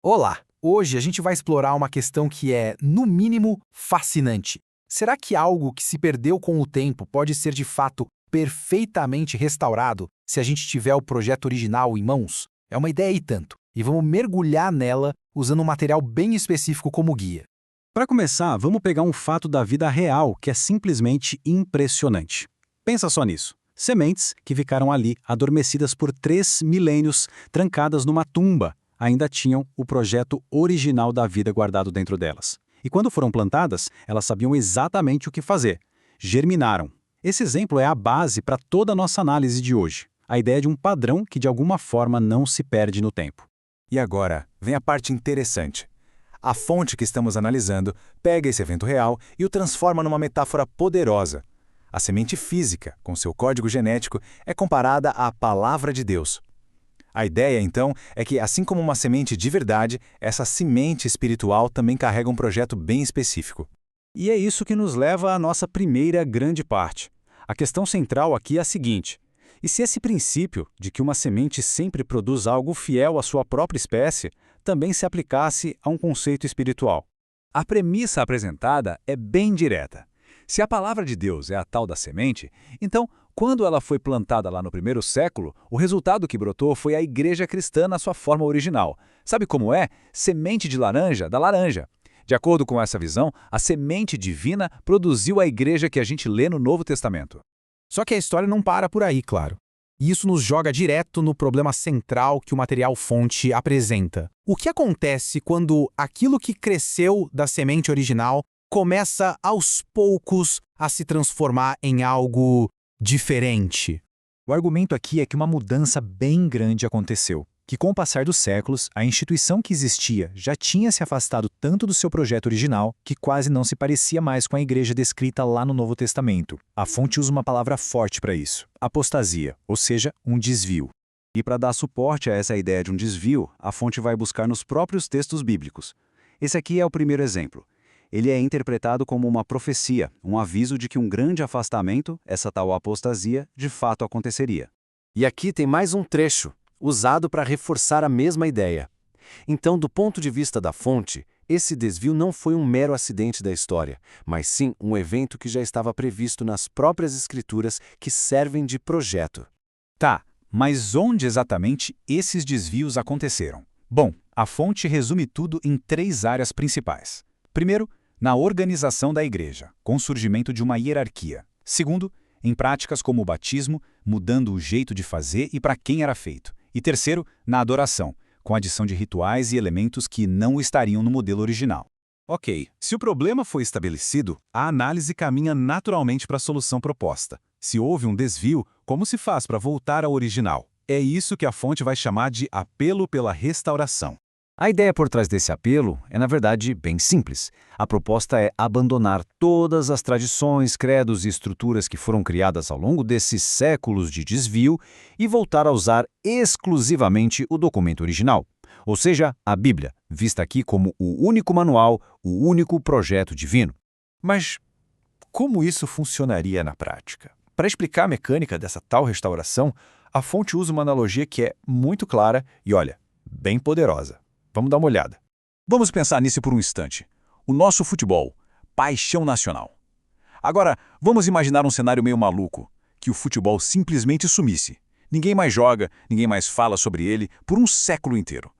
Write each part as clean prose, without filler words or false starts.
Olá! Hoje a gente vai explorar uma questão que é, no mínimo, fascinante. Será que algo que se perdeu com o tempo pode ser de fato perfeitamente restaurado se a gente tiver o projeto original em mãos? É uma ideia e tanto, e vamos mergulhar nela usando um material bem específico como guia. Para começar, vamos pegar um fato da vida real que é simplesmente impressionante. Pensa só nisso. Sementes que ficaram ali, adormecidas por 3 milênios, trancadas numa tumba, ainda tinham o projeto original da vida guardado dentro delas. E quando foram plantadas, elas sabiam exatamente o que fazer. Germinaram. Esse exemplo é a base para toda a nossa análise de hoje. A ideia de um padrão que de alguma forma não se perde no tempo. E agora, vem a parte interessante. A fonte que estamos analisando pega esse evento real e o transforma numa metáfora poderosa. A semente física, com seu código genético, é comparada à palavra de Deus. A ideia, então, é que, assim como uma semente de verdade, essa semente espiritual também carrega um projeto bem específico. E é isso que nos leva à nossa primeira grande parte. A questão central aqui é a seguinte: e se esse princípio de que uma semente sempre produz algo fiel à sua própria espécie também se aplicasse a um conceito espiritual? A premissa apresentada é bem direta. Se a palavra de Deus é a tal da semente, então, quando ela foi plantada lá no primeiro século, o resultado que brotou foi a igreja cristã na sua forma original. Sabe como é? Semente de laranja da laranja. De acordo com essa visão, a semente divina produziu a igreja que a gente lê no Novo Testamento. Só que a história não para por aí, claro. E isso nos joga direto no problema central que o material-fonte apresenta. O que acontece quando aquilo que cresceu da semente original começa aos poucos a se transformar em algo diferente? O argumento aqui é que uma mudança bem grande aconteceu, que com o passar dos séculos, a instituição que existia já tinha se afastado tanto do seu projeto original que quase não se parecia mais com a igreja descrita lá no Novo Testamento. A fonte usa uma palavra forte para isso: apostasia, ou seja, um desvio. E para dar suporte a essa ideia de um desvio, a fonte vai buscar nos próprios textos bíblicos. Esse aqui é o primeiro exemplo. Ele é interpretado como uma profecia, um aviso de que um grande afastamento, essa tal apostasia, de fato aconteceria. E aqui tem mais um trecho, usado para reforçar a mesma ideia. Então, do ponto de vista da fonte, esse desvio não foi um mero acidente da história, mas sim um evento que já estava previsto nas próprias escrituras que servem de projeto. Tá, mas onde exatamente esses desvios aconteceram? Bom, a fonte resume tudo em 3 áreas principais. Primeiro, na organização da igreja, com o surgimento de uma hierarquia. Segundo, em práticas como o batismo, mudando o jeito de fazer e para quem era feito. E terceiro, na adoração, com a adição de rituais e elementos que não estariam no modelo original. Ok, se o problema foi estabelecido, a análise caminha naturalmente para a solução proposta. Se houve um desvio, como se faz para voltar ao original? É isso que a fonte vai chamar de apelo pela restauração. A ideia por trás desse apelo é, na verdade, bem simples. A proposta é abandonar todas as tradições, credos e estruturas que foram criadas ao longo desses séculos de desvio e voltar a usar exclusivamente o documento original, ou seja, a Bíblia, vista aqui como o único manual, o único projeto divino. Mas como isso funcionaria na prática? Para explicar a mecânica dessa tal restauração, a fonte usa uma analogia que é muito clara e, olha, bem poderosa. Vamos dar uma olhada. Vamos pensar nisso por um instante. O nosso futebol, paixão nacional. Agora, vamos imaginar um cenário meio maluco, que o futebol simplesmente sumisse. Ninguém mais joga, ninguém mais fala sobre ele por um século inteiro.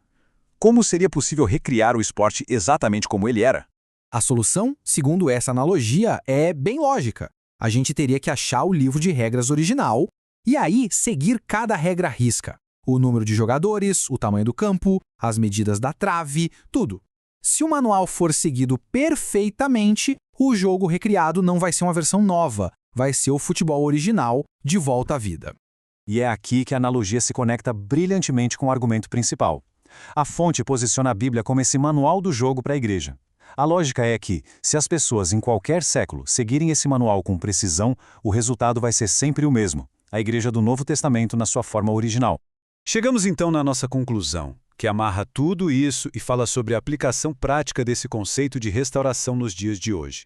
Como seria possível recriar o esporte exatamente como ele era? A solução, segundo essa analogia, é bem lógica. A gente teria que achar o livro de regras original e aí seguir cada regra à risca. O número de jogadores, o tamanho do campo, as medidas da trave, tudo. Se o manual for seguido perfeitamente, o jogo recriado não vai ser uma versão nova, vai ser o futebol original de volta à vida. E é aqui que a analogia se conecta brilhantemente com o argumento principal. A fonte posiciona a Bíblia como esse manual do jogo para a igreja. A lógica é que, se as pessoas em qualquer século seguirem esse manual com precisão, o resultado vai ser sempre o mesmo: a igreja do Novo Testamento na sua forma original. Chegamos então na nossa conclusão, que amarra tudo isso e fala sobre a aplicação prática desse conceito de restauração nos dias de hoje.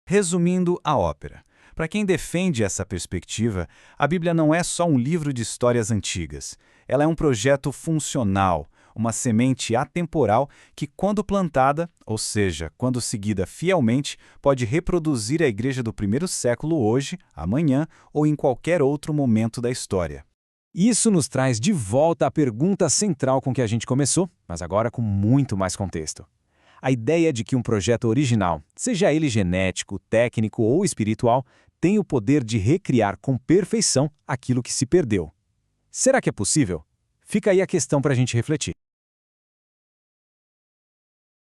Resumindo a ópera, para quem defende essa perspectiva, a Bíblia não é só um livro de histórias antigas. Ela é um projeto funcional, uma semente atemporal que, quando plantada, ou seja, quando seguida fielmente, pode reproduzir a igreja do primeiro século hoje, amanhã ou em qualquer outro momento da história. Isso nos traz de volta à pergunta central com que a gente começou, mas agora com muito mais contexto. A ideia de que um projeto original, seja ele genético, técnico ou espiritual, tem o poder de recriar com perfeição aquilo que se perdeu. Será que é possível? Fica aí a questão para a gente refletir.